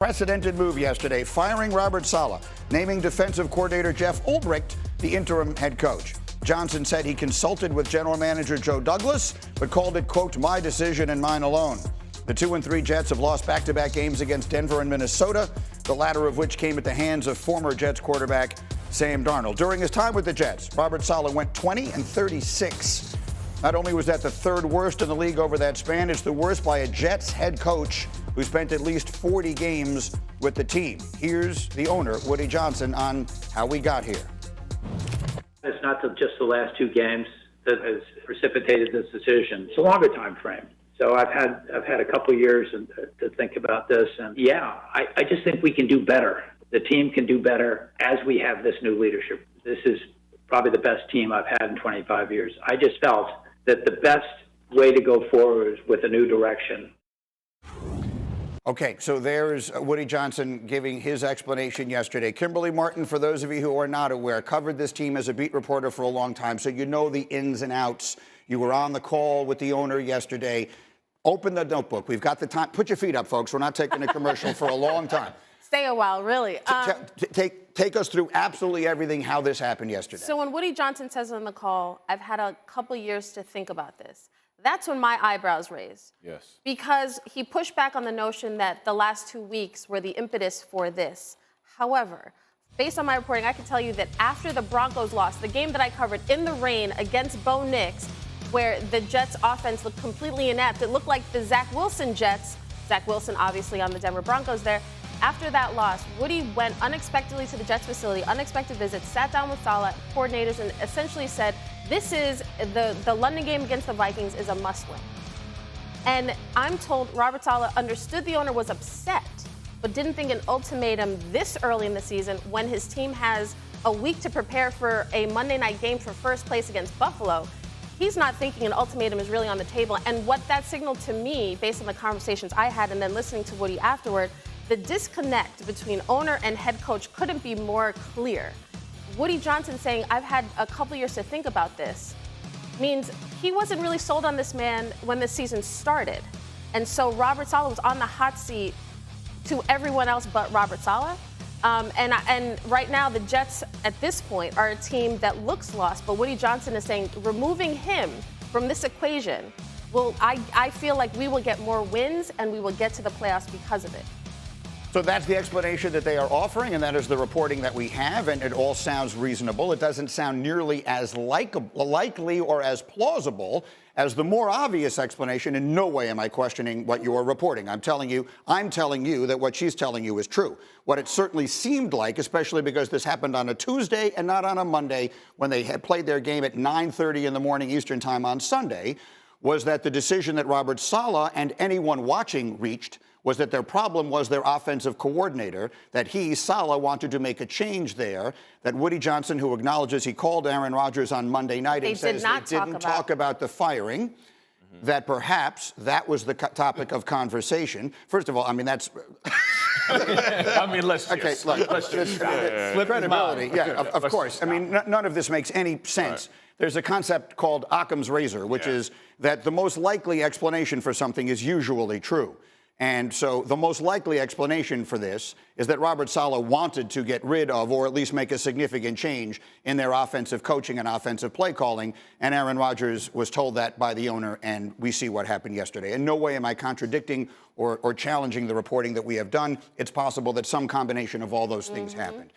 Precedented move yesterday, firing Robert Saleh, naming defensive coordinator Jeff Ulbricht the interim head coach. Johnson said he consulted with general manager Joe Douglas, but called it, quote, my decision and mine alone. The 2-3 Jets have lost back-to-back games against Denver and Minnesota, the latter of which came at the hands of former Jets quarterback Sam Darnold. During his time with the Jets, Robert Saleh went 20-36. Not only was that the third worst in the league over that span, it's the worst by a Jets head coach who spent at least 40 games with the team. Here's the owner, Woody Johnson, on how we got here. It's not just the last two games that has precipitated this decision. It's a longer time frame. So I've had a couple years to think about this, and I just think we can do better. The team can do better as we have this new leadership. This is probably the best team I've had in 25 years. I just felt that the best way to go forward is with a new direction. Okay, so there's Woody Johnson giving his explanation yesterday. Kimberley Martin, for those of you who are not aware, covered this team as a beat reporter for a long time, so you know the ins and outs. You were on the call with the owner yesterday. Open the notebook. We've got the time. Put your feet up, folks. We're not taking a commercial for a long time. Stay a while, really. Take us through absolutely everything, how this happened yesterday. So when Woody Johnson says on the call, I've had a couple years to think about this, that's when my eyebrows raised. Yes. Because he pushed back on the notion that the last 2 weeks were the impetus for this. However, based on my reporting, I can tell you that after the Broncos lost, the game that I covered in the rain against Bo Nix, where the Jets offense looked completely inept, it looked like the Zach Wilson Jets, Zach Wilson obviously on the Denver Broncos there. After that loss, Woody went unexpectedly to the Jets facility, unexpected visit, sat down with Saleh, coordinators, and essentially said, this is the London game against the Vikings is a must-win. And I'm told Robert Saleh understood the owner was upset, but didn't think an ultimatum this early in the season when his team has a week to prepare for a Monday night game for first place against Buffalo. He's not thinking an ultimatum is really on the table. And what that signaled to me, based on the conversations I had and then listening to Woody afterward, the disconnect between owner and head coach couldn't be more clear. Woody Johnson saying, I've had a couple years to think about this, means he wasn't really sold on this man when the season started. And so Robert Saleh was on the hot seat to everyone else but Robert Saleh. And right now, the Jets at this point are a team that looks lost, but Woody Johnson is saying removing him from this equation, I feel like we will get more wins and we will get to the playoffs because of it. So that's the explanation that they are offering, and that is the reporting that we have, and it all sounds reasonable. It doesn't sound nearly as likely or as plausible as the more obvious explanation. In no way am I questioning what you are reporting. I'm telling you that what she's telling you is true. What it certainly seemed like, especially because this happened on a Tuesday and not on a Monday when they had played their game at 9:30 in the morning Eastern time on Sunday, was that the decision that Robert Saleh and anyone watching reached was that their problem was their offensive coordinator, that Saleh, wanted to make a change there, that Woody Johnson, who acknowledges he called Aaron Rodgers on Monday night and says they didn't talk about the firing, that perhaps that was the topic of conversation. First of all, I mean, that's... let's just credibility. Yeah, of course. I mean, none of this makes any sense. Right. There's a concept called Occam's razor, which is that the most likely explanation for something is usually true. And so the most likely explanation for this is that Robert Saleh wanted to get rid of, or at least make a significant change in their offensive coaching and offensive play calling, and Aaron Rodgers was told that by the owner, and we see what happened yesterday. In no way am I contradicting or challenging the reporting that we have done. It's possible that some combination of all those things happened.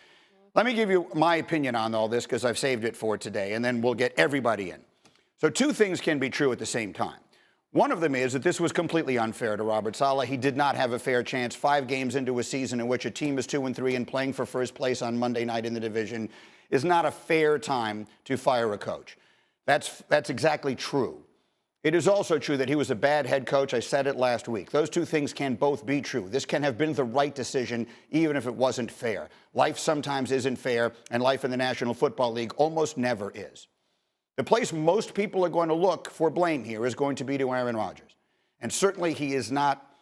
Let me give you my opinion on all this, because I've saved it for today, and then we'll get everybody in. So two things can be true at the same time. One of them is that this was completely unfair to Robert Saleh. He did not have a fair chance 5 games into a season in which a team is 2-3 and playing for first place on Monday night in the division is not a fair time to fire a coach. That's exactly true. It is also true that he was a bad head coach. I said it last week. Those two things can both be true. This can have been the right decision, even if it wasn't fair. Life sometimes isn't fair, and life in the National Football League almost never is. The place most people are going to look for blame here is going to be to Aaron Rodgers. And certainly he is not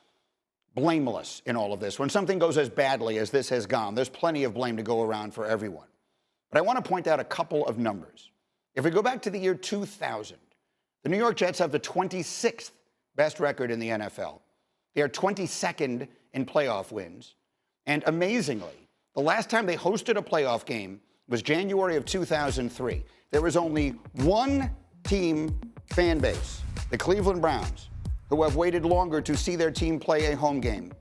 blameless in all of this. When something goes as badly as this has gone, there's plenty of blame to go around for everyone. But I want to point out a couple of numbers. If we go back to the year 2000, the New York Jets have the 26th best record in the NFL. They are 22nd in playoff wins. And amazingly, the last time they hosted a playoff game was January of 2003. There was only one team fan base, the Cleveland Browns, who have waited longer to see their team play a home game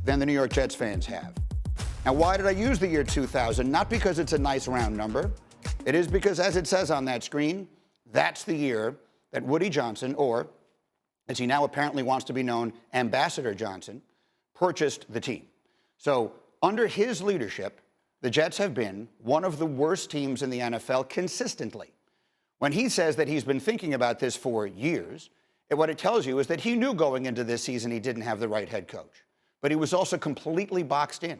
than the New York Jets fans have. Now, why did I use the year 2000? Not because it's a nice round number. It is because, as it says on that screen, that's the year that Woody Johnson, or as he now apparently wants to be known, Ambassador Johnson, purchased the team. So under his leadership, the Jets have been one of the worst teams in the NFL consistently. When he says that he's been thinking about this for years, what it tells you is that he knew going into this season he didn't have the right head coach. But he was also completely boxed in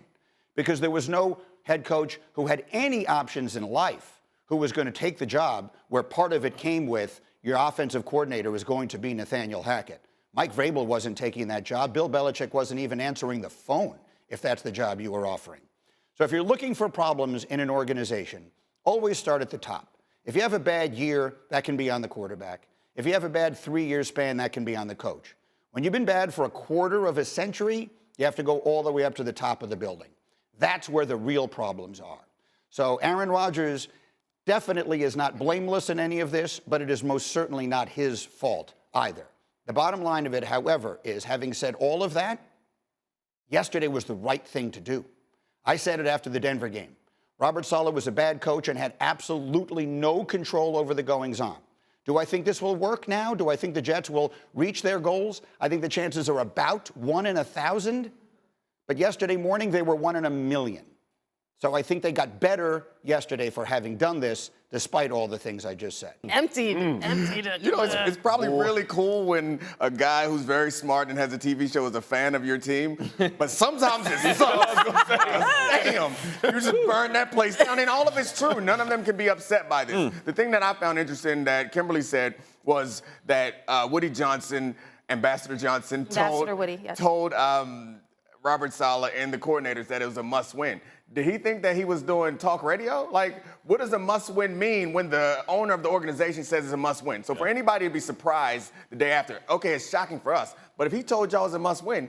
because there was no head coach who had any options in life who was going to take the job where part of it came with your offensive coordinator was going to be Nathaniel Hackett. Mike Vrabel wasn't taking that job. Bill Belichick wasn't even answering the phone if that's the job you were offering. So if you're looking for problems in an organization, always start at the top. If you have a bad year, that can be on the quarterback. If you have a bad 3-year span, that can be on the coach. When you've been bad for a quarter of a century, you have to go all the way up to the top of the building. That's where the real problems are. So Aaron Rodgers definitely is not blameless in any of this, but it is most certainly not his fault either. The bottom line of it, however, is having said all of that, yesterday was the right thing to do. I said it after the Denver game. Robert Saleh was a bad coach and had absolutely no control over the goings-on. Do I think this will work now? Do I think the Jets will reach their goals? I think the chances are about 1 in 1,000. But yesterday morning, they were 1 in 1,000,000. So I think they got better yesterday for having done this, despite all the things I just said. Emptied it. You know, it's probably really cool when a guy who's very smart and has a TV show is a fan of your team, but sometimes it sucks. Damn, you just burn that place down, and all of it's true. None of them can be upset by this. The thing that I found interesting that Kimberley said was that Woody Johnson, Ambassador Johnson, told Robert Saleh and the coordinators that it was a must-win. Did he think that he was doing talk radio? Like, what does a must-win mean when the owner of the organization says it's a must-win? So for anybody to be surprised the day after, okay, it's shocking for us. But if he told y'all it's a must-win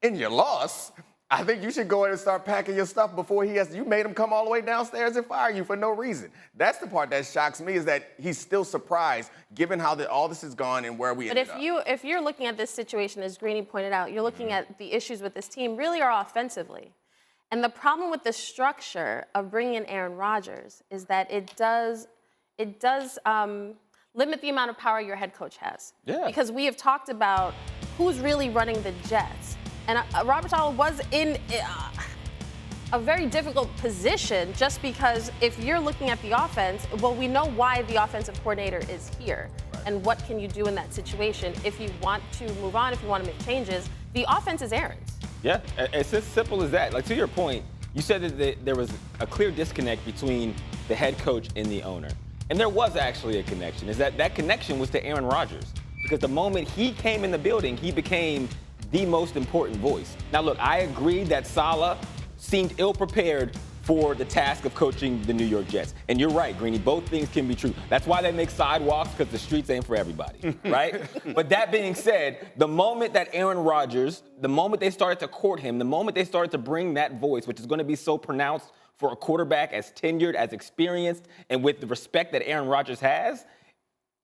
and you lost, I think you should go ahead and start packing your stuff before you made him come all the way downstairs and fire you for no reason. That's the part that shocks me, is that he's still surprised given how all this has gone and where we ended up. But if you're looking at this situation, as Greeny pointed out, you're looking at the issues with this team really are offensively. And the problem with the structure of bringing in Aaron Rodgers is that it does limit the amount of power your head coach has. Yeah. Because we have talked about who's really running the Jets. And Robert Saleh was in a very difficult position just because if you're looking at the offense, well, we know why the offensive coordinator is here. Right. And what can you do in that situation if you want to move on, if you want to make changes. The offense is Aaron's. Yeah, it's as simple as that. Like, to your point, you said that there was a clear disconnect between the head coach and the owner. And there was actually a connection. That connection was to Aaron Rodgers. Because the moment he came in the building, he became the most important voice. Now, look, I agree that Saleh seemed ill-prepared for the task of coaching the New York Jets. And you're right, Greeny, both things can be true. That's why they make sidewalks, because the streets ain't for everybody, right? But that being said, the moment that Aaron Rodgers, the moment they started to court him, the moment they started to bring that voice, which is going to be so pronounced for a quarterback as tenured, as experienced, and with the respect that Aaron Rodgers has,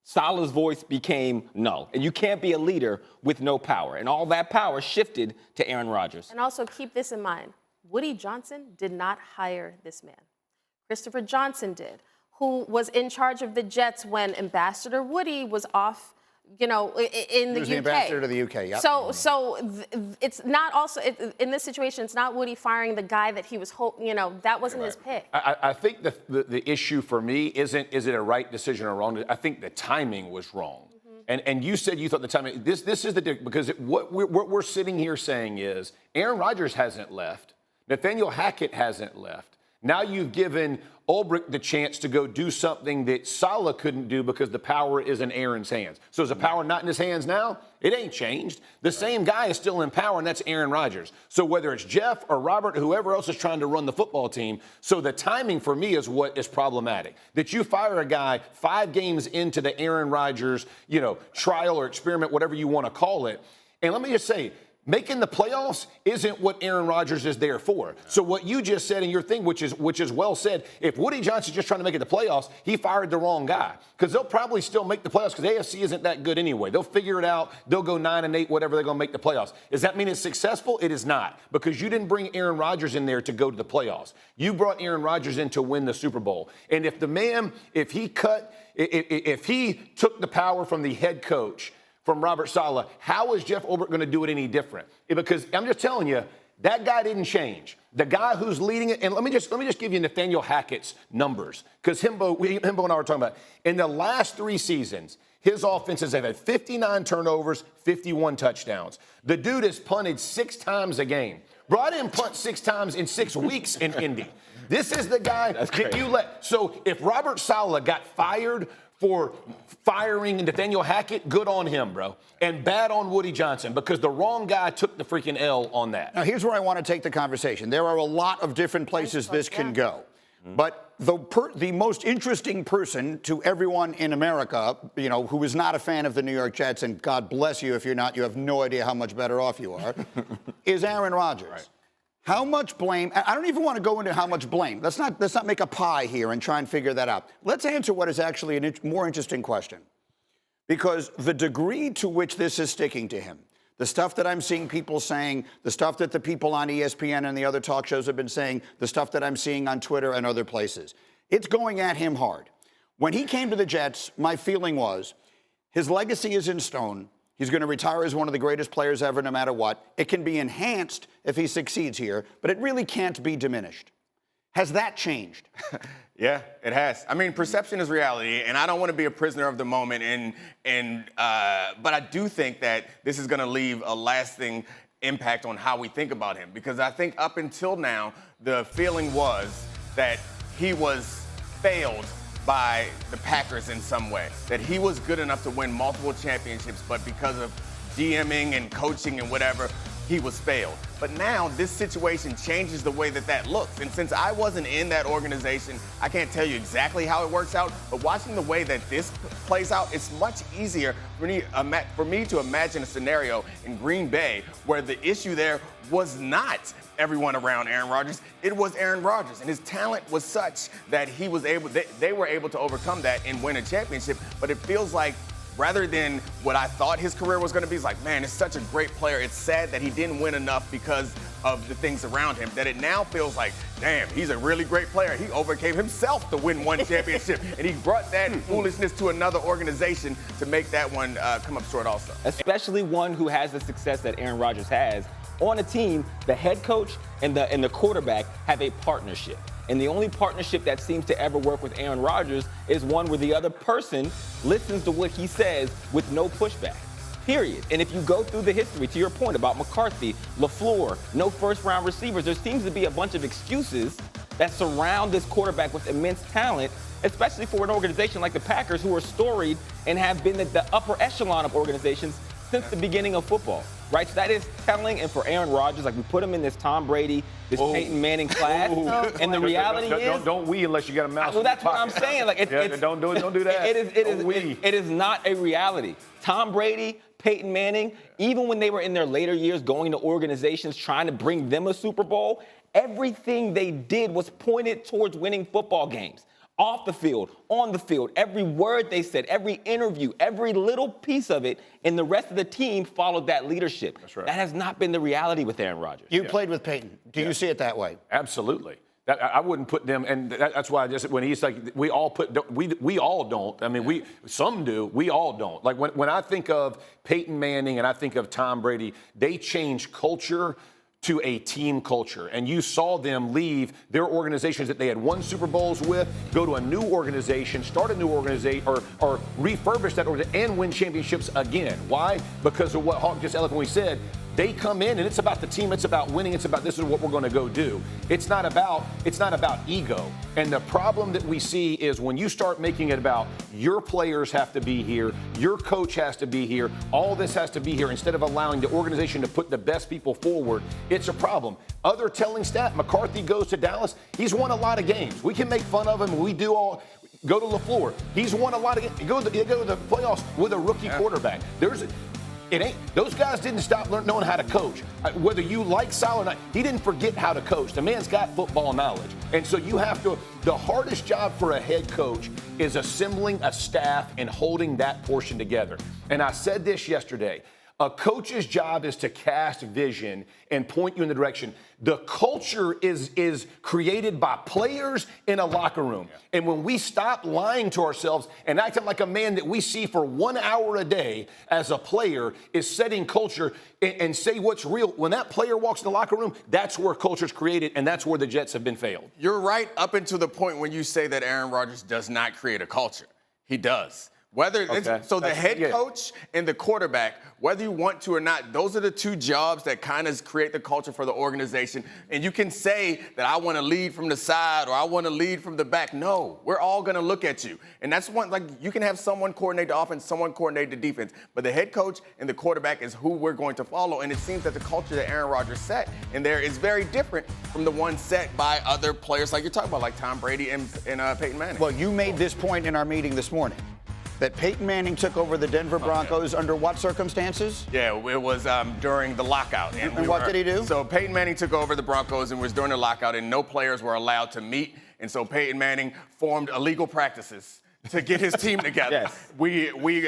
Saleh's voice became null. And you can't be a leader with no power. And all that power shifted to Aaron Rodgers. And also keep this in mind. Woody Johnson did not hire this man. Christopher Johnson did, who was in charge of the Jets when Ambassador Woody was off, in the UK. He was the ambassador to the UK, yeah. So it's not also, in this situation, it's not Woody firing the guy that he was, that wasn't his pick. I think the issue for me is it a right decision or wrong? I think the timing was wrong. And you said you thought the timing, this is because what we're sitting here saying is Aaron Rodgers hasn't left. Nathaniel Hackett hasn't left. Now you've given Ulbrich the chance to go do something that Saleh couldn't do because the power is in Aaron's hands. So is the power not in his hands now? It ain't changed. The same guy is still in power, and that's Aaron Rodgers. So whether it's Jeff or Robert, whoever else is trying to run the football team, so the timing for me is what is problematic. That you fire a guy 5 games into the Aaron Rodgers, trial or experiment, whatever you want to call it. And let me just say, making the playoffs isn't what Aaron Rodgers is there for. So what you just said in your thing, which is well said, if Woody Johnson's just trying to make it the playoffs, he fired the wrong guy. Because they'll probably still make the playoffs because AFC isn't that good anyway. They'll figure it out. They'll go 9-8, whatever, they're going to make the playoffs. Does that mean it's successful? It is not. Because you didn't bring Aaron Rodgers in there to go to the playoffs. You brought Aaron Rodgers in to win the Super Bowl. And if he took the power from the head coach, from Robert Saleh, how is Jeff Ulbrich going to do it any different? Because I'm just telling you, that guy didn't change. The guy who's leading it, and let me just give you Nathaniel Hackett's numbers, because Himbo and I were talking about, in the last 3 seasons, his offenses have had 59 turnovers, 51 touchdowns. The dude has punted 6 times a game. Bro, I didn't punt 6 times in 6 weeks in Indy. This is the guy that you let. So if Robert Saleh got fired for firing Nathaniel Hackett, good on him, bro. And bad on Woody Johnson, because the wrong guy took the freaking L on that. Now, here's where I want to take the conversation. There are a lot of different places this can go. But the most interesting person to everyone in America, who is not a fan of the New York Jets, and God bless you if you're not, you have no idea how much better off you are, is Aaron Rodgers. Right. How much blame? I don't even want to go into how much blame. Let's not make a pie here and try and figure that out. Let's answer what is actually a more interesting question. Because the degree to which this is sticking to him, the stuff that I'm seeing people saying, the stuff that the people on ESPN and the other talk shows have been saying, the stuff that I'm seeing on Twitter and other places, it's going at him hard. When he came to the Jets, my feeling was his legacy is in stone. He's going to retire as one of the greatest players ever, no matter what. It can be enhanced if he succeeds here, but it really can't be diminished. Has that changed? Yeah, it has. I mean, perception is reality, and I don't want to be a prisoner of the moment. But I do think that this is going to leave a lasting impact on how we think about him, because I think up until now, the feeling was that he was failed by the Packers in some way, that he was good enough to win multiple championships, but because of GMing and coaching and whatever, he was failed. But now this situation changes the way that looks. And since I wasn't in that organization, I can't tell you exactly how it works out, but watching the way that this plays out, it's much easier for me to imagine a scenario in Green Bay where the issue there was not everyone around Aaron Rodgers. It was Aaron Rodgers, and his talent was such that they were able to overcome that and win a championship. But it feels like, rather than what I thought his career was going to be, it's like, man, it's such a great player. It's sad that he didn't win enough because of the things around him, that it now feels like, damn, he's a really great player. He overcame himself to win one championship, and he brought that foolishness to another organization to make that one come up short also. Especially one who has the success that Aaron Rodgers has. On a team, the head coach and the quarterback have a partnership. And the only partnership that seems to ever work with Aaron Rodgers is one where the other person listens to what he says with no pushback, period. And if you go through the history, to your point about McCarthy, LaFleur, no first-round receivers, there seems to be a bunch of excuses that surround this quarterback with immense talent, especially for an organization like the Packers, who are storied and have been at the upper echelon of organizations since the beginning of football, right? So that is telling. And for Aaron Rodgers, like, we put him in this Tom Brady, this Peyton Manning class, and the reality is, don't we unless you got a mouse. Well, that's what I'm saying. Like, don't do that. It is not a reality. Tom Brady, Peyton Manning, even when they were in their later years going to organizations trying to bring them a Super Bowl, everything they did was pointed towards winning football games. Off the field, on the field, every word they said, every interview, every little piece of it, and the rest of the team followed that leadership. That's right. That has not been the reality with Aaron Rodgers. You played with Peyton. Do you see it that way? Absolutely. I wouldn't put them, and that's why when he's like, we all don't. I mean, some do. We all don't. Like when I think of Peyton Manning and I think of Tom Brady, they change culture to a team culture. And you saw them leave their organizations that they had won Super Bowls with, go to a new organization, start a new organization, or refurbish that organization and win championships again. Why? Because of what Hawk just eloquently said. They come in and it's about the team, it's about winning, it's about this is what we're going to go do. It's not about ego. And the problem that we see is when you start making it about your players have to be here, your coach has to be here, all this has to be here, instead of allowing the organization to put the best people forward, it's a problem. Other telling stat, McCarthy goes to Dallas, he's won a lot of games. We can make fun of him, we do all. Go to LaFleur. He's won a lot of games. You go to the playoffs with a rookie quarterback. It ain't. Those guys didn't stop knowing how to coach. Whether you like Saleh or not, he didn't forget how to coach. The man's got football knowledge. And so you have to, the hardest job for a head coach is assembling a staff and holding that portion together. And I said this yesterday. A coach's job is to cast vision and point you in the direction. The culture is created by players in a locker room. Yeah. And when we stop lying to ourselves and acting like a man that we see for 1 hour a day as a player is setting culture and say what's real, when that player walks in the locker room, that's where culture's created, and that's where the Jets have been failed. You're right up until the point when you say that Aaron Rodgers does not create a culture. He does. The head coach and the quarterback, whether you want to or not, those are the two jobs that kind of create the culture for the organization. And you can say that I want to lead from the side or I want to lead from the back. No, we're all going to look at you. And that's one, like, you can have someone coordinate the offense, someone coordinate the defense. But the head coach and the quarterback is who we're going to follow. And it seems that the culture that Aaron Rodgers set in there is very different from the one set by other players like you're talking about, like Tom Brady and Peyton Manning. Well, you made this point in our meeting this morning. That Peyton Manning took over the Denver Broncos under what circumstances? Yeah, it was during the lockout. And what did he do? So Peyton Manning took over the Broncos and was during the lockout, and no players were allowed to meet. And so Peyton Manning formed illegal practices to get his team together. Yes. We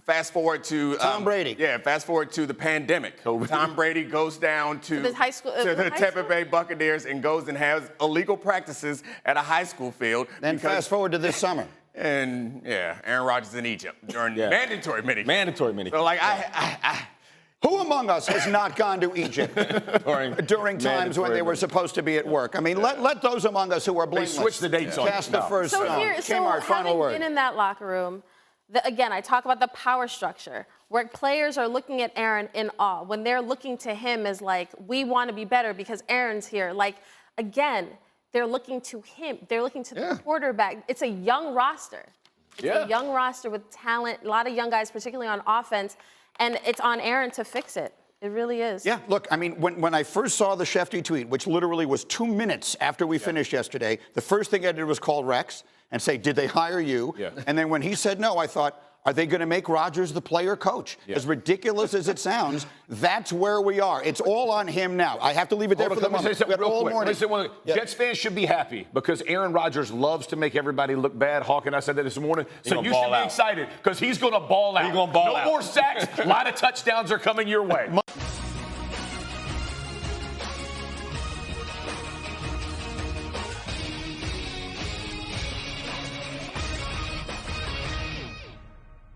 fast forward to Tom Brady. Yeah, fast forward to the pandemic. Tom Brady goes down to the high school, to the Tampa Bay Buccaneers and goes and has illegal practices at a high school field. Then fast forward to this summer. And Aaron Rodgers in Egypt during mandatory minicamp. Mandatory minicamp. So like who among us has not gone to Egypt during times when they were supposed to be at work? I mean, let those among us who are blameless switch the dates on cast the first So stone. here, Kmart, final word. been in that locker room, again, I talk about the power structure, where players are looking at Aaron in awe. When they're looking to him as like, we want to be better because Aaron's here. Like, again, they're looking to him. They're looking to the quarterback. It's a young roster. It's a young roster with talent, a lot of young guys, particularly on offense, and it's on Aaron to fix it. It really is. Yeah, look, I mean, when I first saw the Shefty tweet, which literally was 2 minutes after we finished yesterday, the first thing I did was call Rex and say, did they hire you? Yeah. And then when he said no, I thought, are they going to make Rodgers the player coach? Yeah. As ridiculous as it sounds, that's where we are. It's all on him now. I have to leave it there for the moment. Jets fans should be happy because Aaron Rodgers loves to make everybody look bad. Hawkins, I said that this morning. So you should be excited because he's going to ball out. He's going to ball out. No more sacks. A lot of touchdowns are coming your way.